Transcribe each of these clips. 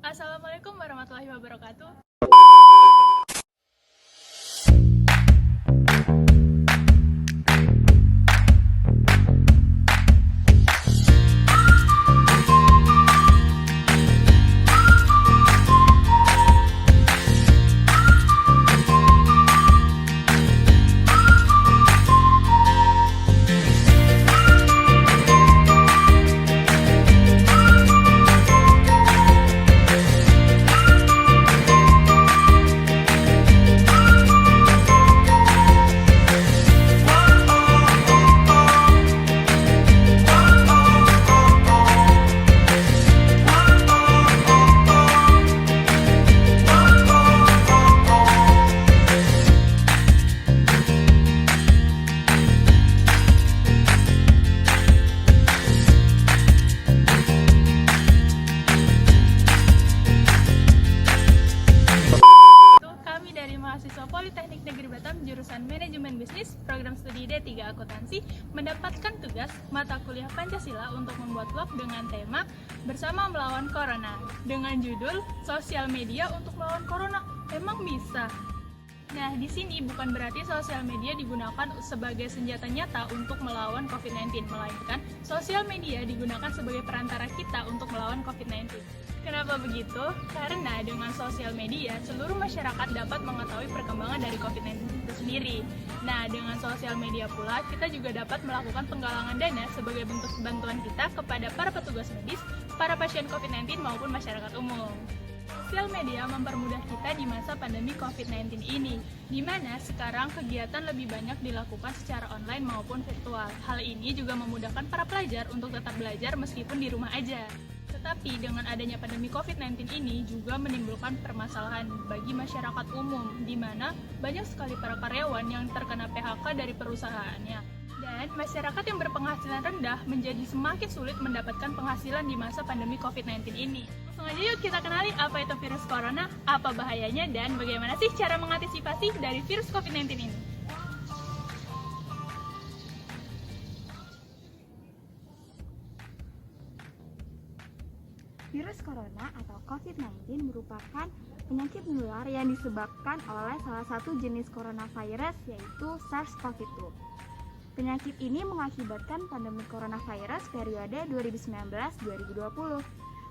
Assalamualaikum warahmatullahi wabarakatuh. Kami dari mahasiswa Politeknik Negeri Batam jurusan Manajemen Bisnis Program Studi D3 Akuntansi mendapatkan tugas mata kuliah Pancasila untuk membuat vlog dengan tema Bersama Melawan Corona dengan judul Sosial Media untuk Melawan Corona. Emang bisa? Nah, di sini bukan berarti sosial media digunakan sebagai senjata nyata untuk melawan COVID-19, melainkan sosial media digunakan sebagai perantara kita untuk melawan COVID-19. Kenapa begitu? Karena dengan sosial media, seluruh masyarakat dapat mengetahui perkembangan dari COVID-19 itu sendiri. Nah, dengan sosial media pula, kita juga dapat melakukan penggalangan dana sebagai bentuk bantuan kita kepada para petugas medis, para pasien COVID-19 maupun masyarakat umum. Sosial media mempermudah kita di masa pandemi COVID-19 ini, di mana sekarang kegiatan lebih banyak dilakukan secara online maupun virtual. Hal ini juga memudahkan para pelajar untuk tetap belajar meskipun di rumah aja. Tetapi dengan adanya pandemi COVID-19 ini juga menimbulkan permasalahan bagi masyarakat umum, di mana banyak sekali para karyawan yang terkena PHK dari perusahaannya. Dan masyarakat yang berpenghasilan rendah menjadi semakin sulit mendapatkan penghasilan di masa pandemi COVID-19 ini. Langsung aja yuk kita kenali apa itu virus corona, apa bahayanya, dan bagaimana sih cara mengantisipasi dari virus COVID-19 ini. Virus corona atau COVID-19 merupakan penyakit menular yang disebabkan oleh salah satu jenis coronavirus yaitu SARS-CoV-2. Penyakit ini mengakibatkan pandemi coronavirus periode 2019-2020.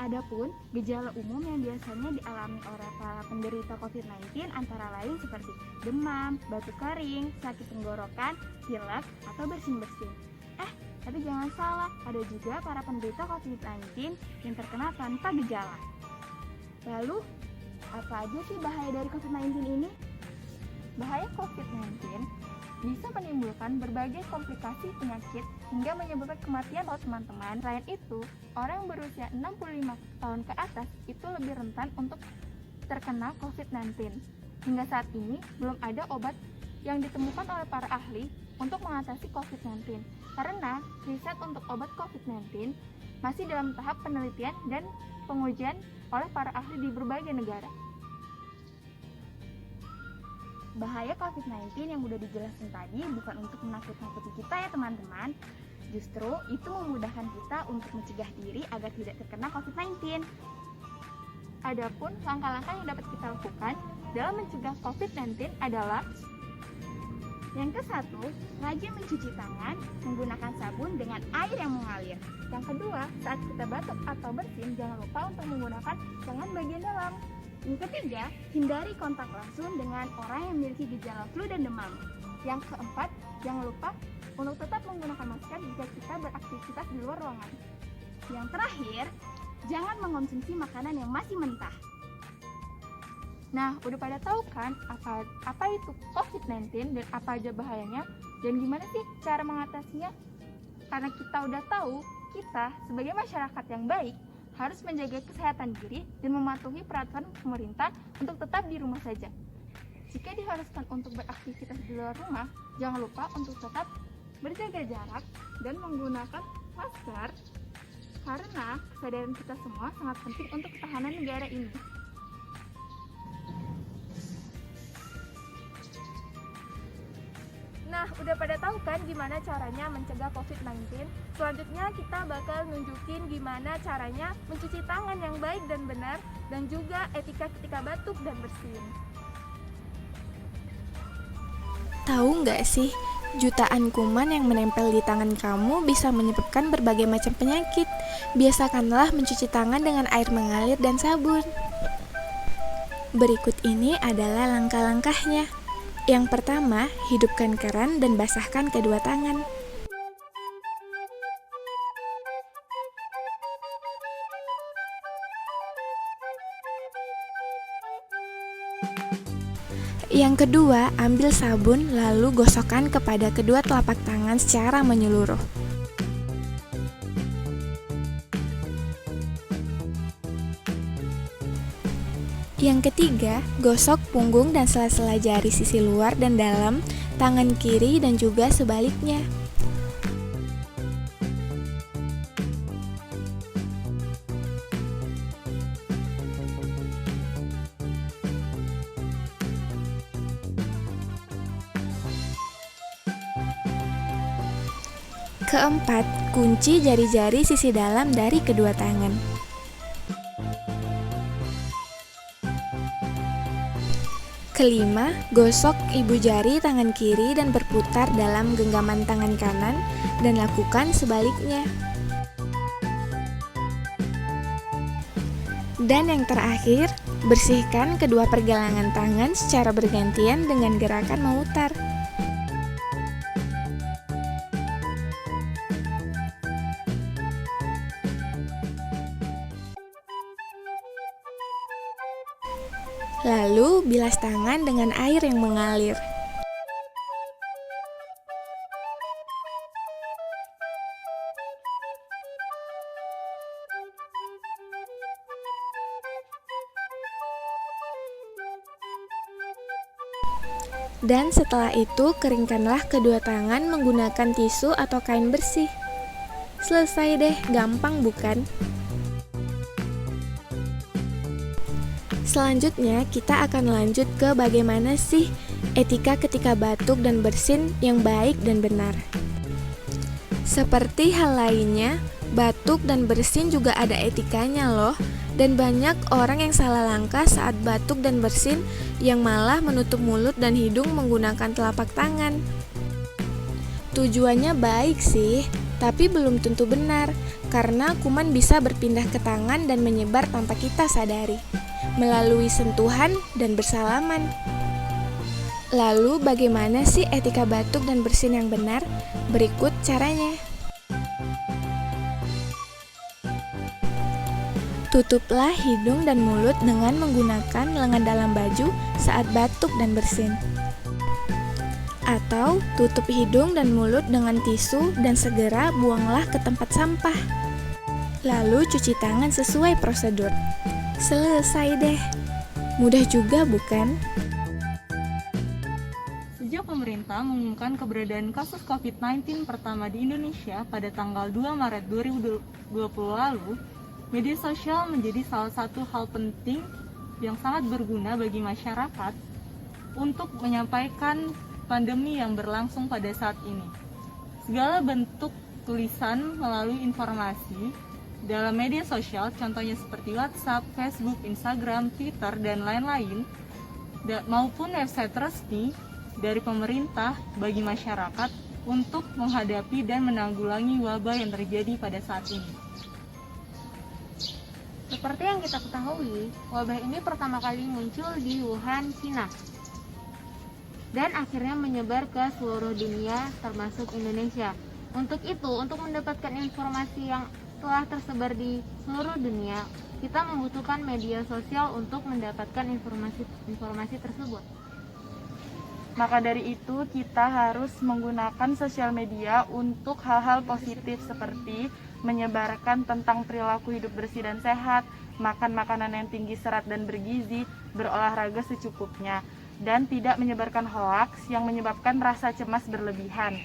Adapun gejala umum yang biasanya dialami oleh para penderita COVID-19 antara lain seperti demam, batuk kering, sakit tenggorokan, pilek, atau bersin-bersin. Tapi jangan salah, ada juga para penderita COVID-19 yang terkena tanpa gejala. Lalu, apa aja sih bahaya dari COVID-19 ini? Bahaya COVID-19 bisa menimbulkan berbagai komplikasi penyakit hingga menyebabkan kematian loh teman-teman. Selain itu, orang yang berusia 65 tahun ke atas itu lebih rentan untuk terkena COVID-19. Hingga saat ini, belum ada obat yang ditemukan oleh para ahli untuk mengatasi COVID-19. Karena riset untuk obat COVID-19 masih dalam tahap penelitian dan pengujian oleh para ahli di berbagai negara. Bahaya COVID-19 yang udah dijelasin tadi bukan untuk menakut-nakuti kita ya teman-teman. Justru itu memudahkan kita untuk mencegah diri agar tidak terkena COVID-19. Adapun langkah-langkah yang dapat kita lakukan dalam mencegah COVID-19 adalah yang ke-1, rajin mencuci tangan menggunakan sabun dengan air yang mengalir. Yang kedua, saat kita batuk atau bersin, jangan lupa untuk menggunakan tangan bagian dalam. Yang ketiga, hindari kontak langsung dengan orang yang memiliki gejala flu dan demam. Yang keempat, jangan lupa untuk tetap menggunakan masker jika kita beraktivitas di luar ruangan. Yang terakhir, jangan mengonsumsi makanan yang masih mentah. Nah, udah pada tahu kan apa itu COVID-19 dan apa aja bahayanya dan gimana sih cara mengatasinya? Karena kita udah tahu, kita sebagai masyarakat yang baik harus menjaga kesehatan diri dan mematuhi peraturan pemerintah untuk tetap di rumah saja. Jika diharuskan untuk beraktivitas di luar rumah, jangan lupa untuk tetap berjaga jarak dan menggunakan masker karena kesadaran kita semua sangat penting untuk ketahanan negara ini. Nah, udah pada tahu kan gimana caranya mencegah COVID-19? Selanjutnya kita bakal nunjukin gimana caranya mencuci tangan yang baik dan benar, dan juga etika ketika batuk dan bersin. Tahu nggak sih, jutaan kuman yang menempel di tangan kamu bisa menyebabkan berbagai macam penyakit. Biasakanlah mencuci tangan dengan air mengalir dan sabun. Berikut ini adalah langkah-langkahnya. Yang pertama, hidupkan keran dan basahkan kedua tangan. Yang kedua, ambil sabun lalu gosokkan kepada kedua telapak tangan secara menyeluruh. Yang ketiga, gosok punggung dan sela-sela jari sisi luar dan dalam, tangan kiri dan juga sebaliknya. Keempat, kunci jari-jari sisi dalam dari kedua tangan. Kelima, gosok ibu jari tangan kiri dan berputar dalam genggaman tangan kanan dan lakukan sebaliknya. Dan yang terakhir, bersihkan kedua pergelangan tangan secara bergantian dengan gerakan memutar. Lalu, bilas tangan dengan air yang mengalir. Dan setelah itu, keringkanlah kedua tangan menggunakan tisu atau kain bersih. Selesai deh, gampang bukan? Selanjutnya, kita akan lanjut ke bagaimana sih etika ketika batuk dan bersin yang baik dan benar. Seperti hal lainnya, batuk dan bersin juga ada etikanya loh. Dan banyak orang yang salah langkah saat batuk dan bersin yang malah menutup mulut dan hidung menggunakan telapak tangan. Tujuannya baik sih, tapi belum tentu benar, karena kuman bisa berpindah ke tangan dan menyebar tanpa kita sadari, melalui sentuhan dan bersalaman. Lalu bagaimana sih etika batuk dan bersin yang benar? Berikut caranya. Tutuplah hidung dan mulut dengan menggunakan lengan dalam baju saat batuk dan bersin. Atau tutup hidung dan mulut dengan tisu dan segera buanglah ke tempat sampah. Lalu cuci tangan sesuai prosedur. Selesai deh. Mudah juga bukan? Sejak pemerintah mengumumkan keberadaan kasus COVID-19 pertama di Indonesia pada tanggal 2 Maret 2020 lalu, media sosial menjadi salah satu hal penting yang sangat berguna bagi masyarakat untuk menyampaikan pandemi yang berlangsung pada saat ini. Segala bentuk tulisan melalui informasi dalam media sosial, contohnya seperti WhatsApp, Facebook, Instagram, Twitter, dan lain-lain, maupun website resmi dari pemerintah bagi masyarakat untuk menghadapi dan menanggulangi wabah yang terjadi pada saat ini. Seperti yang kita ketahui, wabah ini pertama kali muncul di Wuhan, Cina, dan akhirnya menyebar ke seluruh dunia termasuk Indonesia. Untuk itu, untuk mendapatkan informasi yang telah tersebar di seluruh dunia, kita membutuhkan media sosial untuk mendapatkan informasi tersebut. Maka dari itu, kita harus menggunakan sosial media untuk hal-hal positif seperti menyebarkan tentang perilaku hidup bersih dan sehat, makan makanan yang tinggi serat dan bergizi, berolahraga secukupnya, dan tidak menyebarkan hoaks yang menyebabkan rasa cemas berlebihan.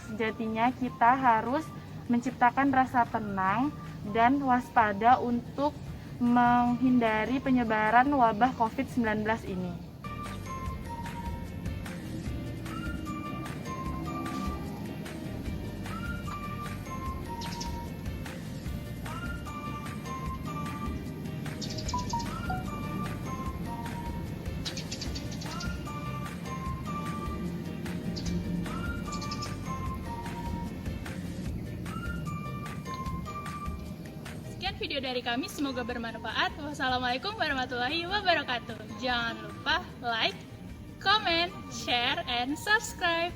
Sejatinya kita harus menciptakan rasa tenang dan waspada untuk menghindari penyebaran wabah COVID-19 ini. Sekian video dari kami, semoga bermanfaat. Wassalamualaikum warahmatullahi wabarakatuh. Jangan lupa like, comment, share, and subscribe.